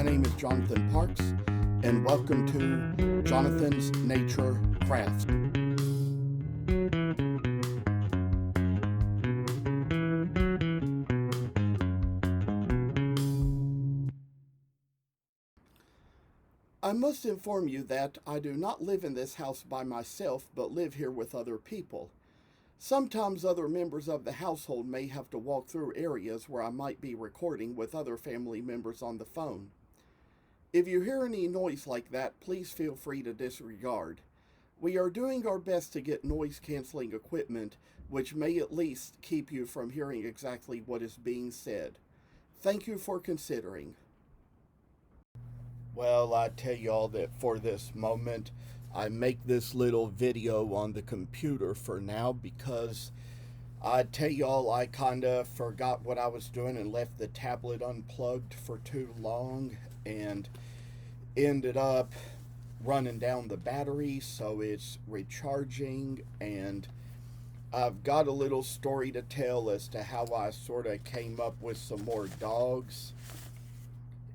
My name is Jonathan Parks, and welcome to Jonathan's Nature Crafts. I must inform you that I do not live in this house by myself, but live here with other people. Sometimes other members of the household may have to walk through areas where I might be recording with other family members on the phone. If you hear any noise like that, please feel free to disregard. We are doing our best to get noise-canceling equipment, which may at least keep you from hearing exactly what is being said. Thank you for considering. Well, I tell y'all that for this moment, I make this little video on the computer for now because I tell y'all I kinda forgot what I was doing and left the tablet unplugged for too long and ended up running down the battery, so it's recharging, and I've got a little story to tell as to how I sort of came up with some more dogs.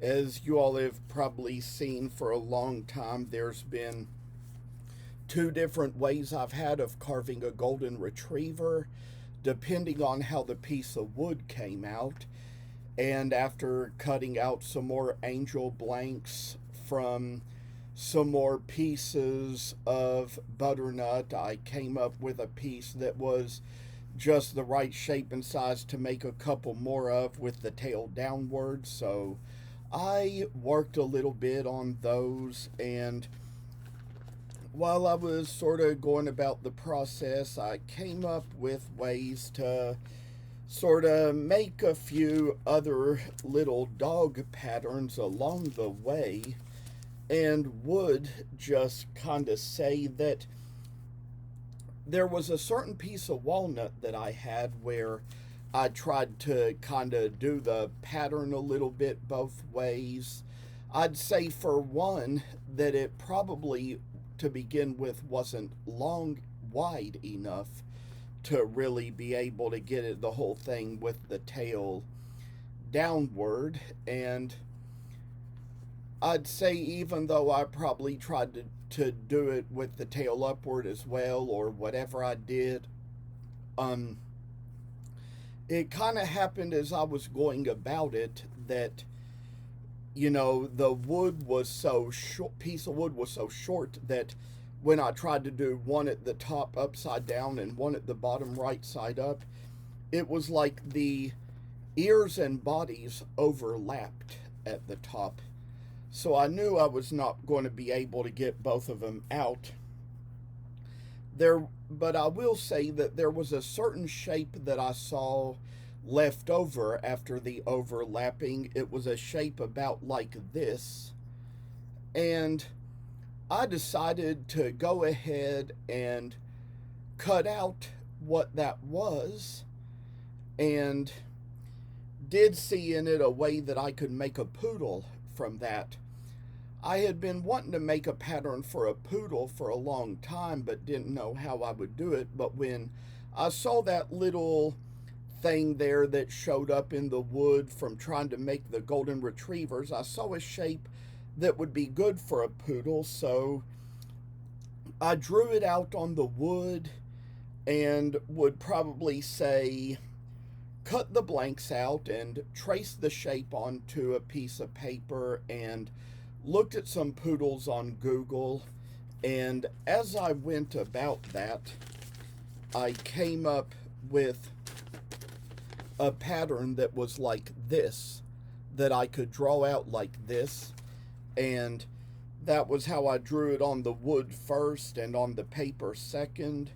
As you all have probably seen for a long time, there's been two different ways I've had of carving a golden retriever, depending on how the piece of wood came out. And after cutting out some more angel blanks from some more pieces of butternut, I came up with a piece that was just the right shape and size to make a couple more of with the tail downward. So I worked a little bit on those, and while I was sort of going about the process, I came up with ways to sort of make a few other little dog patterns along the way, and would just kind of say that there was a certain piece of walnut that I had where I tried to kind of do the pattern a little bit both ways. I'd say for one that it probably to begin with wasn't wide enough to really be able to get it the whole thing with the tail downward. And I'd say even though I probably tried to do it with the tail upward as well, or whatever I did, it kind of happened as I was going about it that, you know, the wood was so short, piece of wood was so short that when I tried to do one at the top upside down and one at the bottom right side up, it was like the ears and bodies overlapped at the top. So I knew I was not going to be able to get both of them out there, but I will say that there was a certain shape that I saw left over after the overlapping. It was a shape about like this, and I decided to go ahead and cut out what that was, and did see in it a way that I could make a poodle from that. I had been wanting to make a pattern for a poodle for a long time, but didn't know how I would do it. But when I saw that little thing there that showed up in the wood from trying to make the golden retrievers, I saw a shape that would be good for a poodle. So I drew it out on the wood and would probably say, cut the blanks out and trace the shape onto a piece of paper, and looked at some poodles on Google. And as I went about that, I came up with a pattern that was like this, that I could draw out like this, and that was how I drew it on the wood first and on the paper second,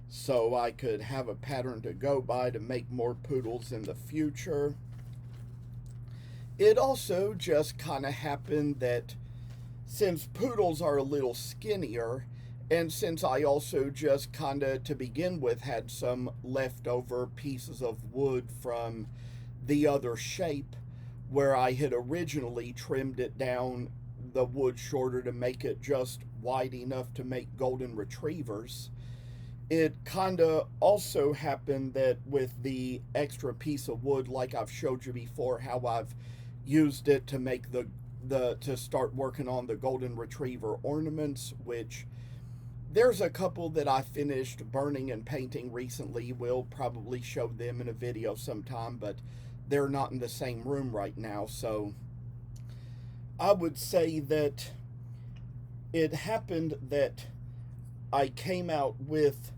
so I could have a pattern to go by to make more poodles in the future. It also just kind of happened that since poodles are a little skinnier, and since I also just kind of to begin with had some leftover pieces of wood from the other shape where I had originally trimmed it down the wood shorter to make it just wide enough to make golden retrievers, it kind of also happened that with the extra piece of wood, like I've showed you before, how I've used it to make the to start working on the golden retriever ornaments, which there's a couple that I finished burning and painting recently. We'll probably show them in a video sometime, but they're not in the same room right now. So I would say that it happened that I came out with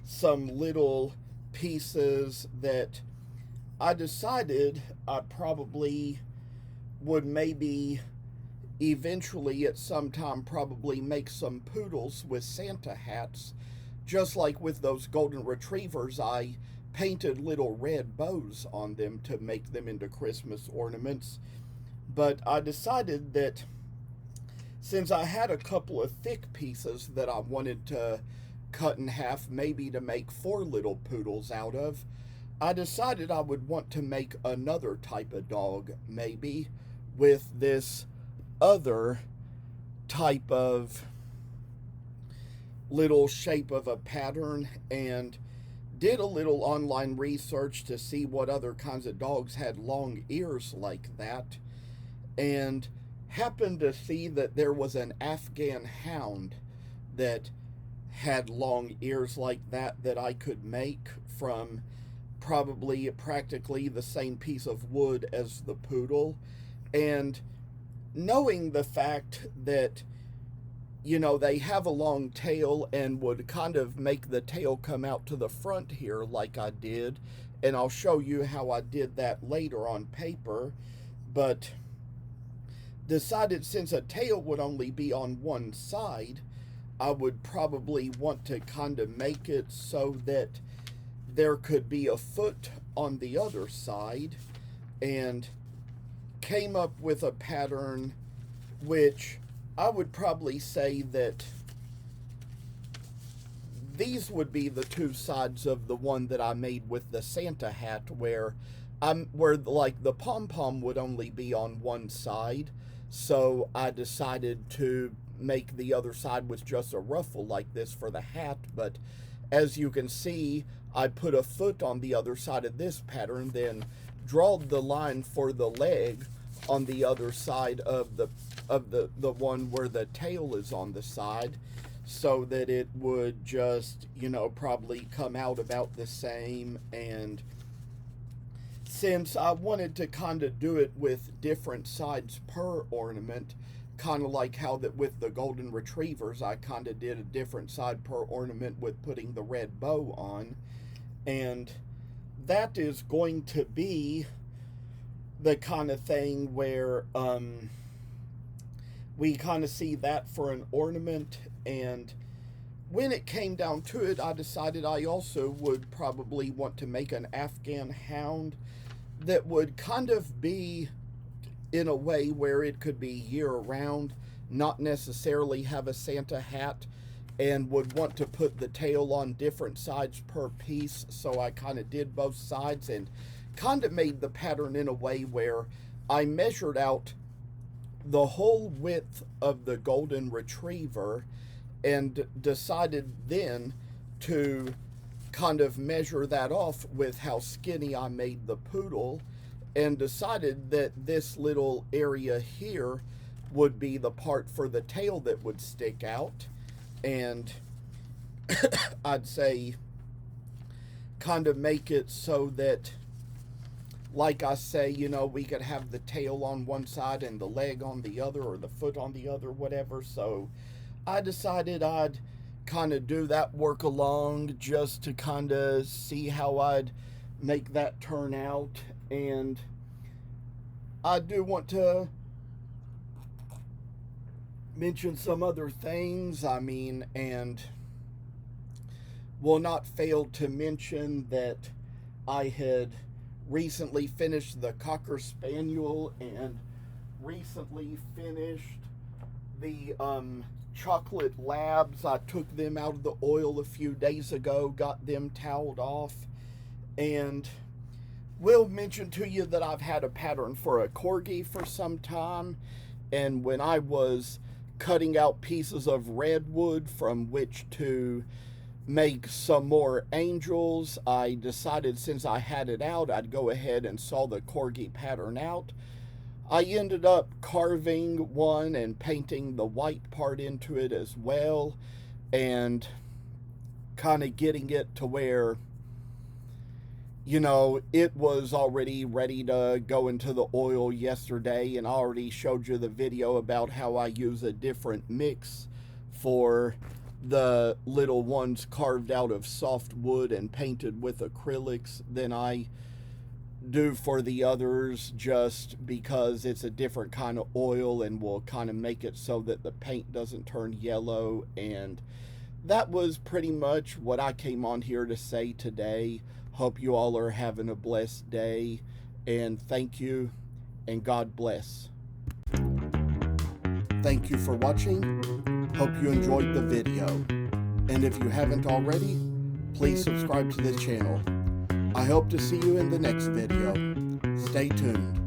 some little pieces that I decided I probably would maybe eventually at some time probably make some poodles with Santa hats. Just like with those golden retrievers, I painted little red bows on them to make them into Christmas ornaments. But I decided that since I had a couple of thick pieces that I wanted to cut in half, maybe to make 4 little poodles out of, I decided I would want to make another type of dog, maybe, with this other type of little shape of a pattern, and did a little online research to see what other kinds of dogs had long ears like that, and happened to see that there was an Afghan hound that had long ears like that I could make from probably practically the same piece of wood as the poodle. And knowing the fact that, you know, they have a long tail and would kind of make the tail come out to the front here like I did, and I'll show you how I did that later on paper, but decided since a tail would only be on one side, I would probably want to kind of make it so that there could be a foot on the other side, and came up with a pattern which I would probably say that these would be the 2 sides of the one that I made with the Santa hat, where like the pom-pom would only be on one side, so I decided to make the other side with just a ruffle like this for the hat. But as you can see, I put a foot on the other side of this pattern, then drawed the line for the leg on the other side of the one where the tail is on the side, so that it would just, you know, probably come out about the same. And since I wanted to kind of do it with different sides per ornament, kind of like how that with the golden retrievers, I kind of did a different side per ornament with putting the red bow on. And that is going to be the kind of thing where we kind of see that for an ornament. And when it came down to it, I decided I also would probably want to make an Afghan hound that would kind of be in a way where it could be year-round, not necessarily have a Santa hat, and would want to put the tail on different sides per piece. So I kind of did both sides and kind of made the pattern in a way where I measured out the whole width of the golden retriever and decided then to kind of measure that off with how skinny I made the poodle, and decided that this little area here would be the part for the tail that would stick out. And I'd say kind of make it so that, like I say, you know, we could have the tail on one side and the leg on the other, or the foot on the other, whatever. So I decided I'd kind of do that work along just to kind of see how I'd make that turn out. And I do want to mention some other things. I mean, and will not fail to mention that I had recently finished the Cocker Spaniel and recently finished the chocolate labs. I took them out of the oil a few days ago, got them toweled off, and will mention to you that I've had a pattern for a corgi for some time, and when I was cutting out pieces of redwood from which to make some more angels, I decided since I had it out, I'd go ahead and saw the corgi pattern out. I ended up carving one and painting the white part into it as well, and kind of getting it to where, it was already ready to go into the oil yesterday, and I already showed you the video about how I use a different mix for the little ones carved out of soft wood and painted with acrylics than I do for the others, just because it's a different kind of oil and will kind of make it so that the paint doesn't turn yellow. And that was pretty much what I came on here to say today. Hope you all are having a blessed day, and thank you, and God bless. Thank you for watching. Hope you enjoyed the video. And if you haven't already, please subscribe to the channel. I hope to see you in the next video. Stay tuned.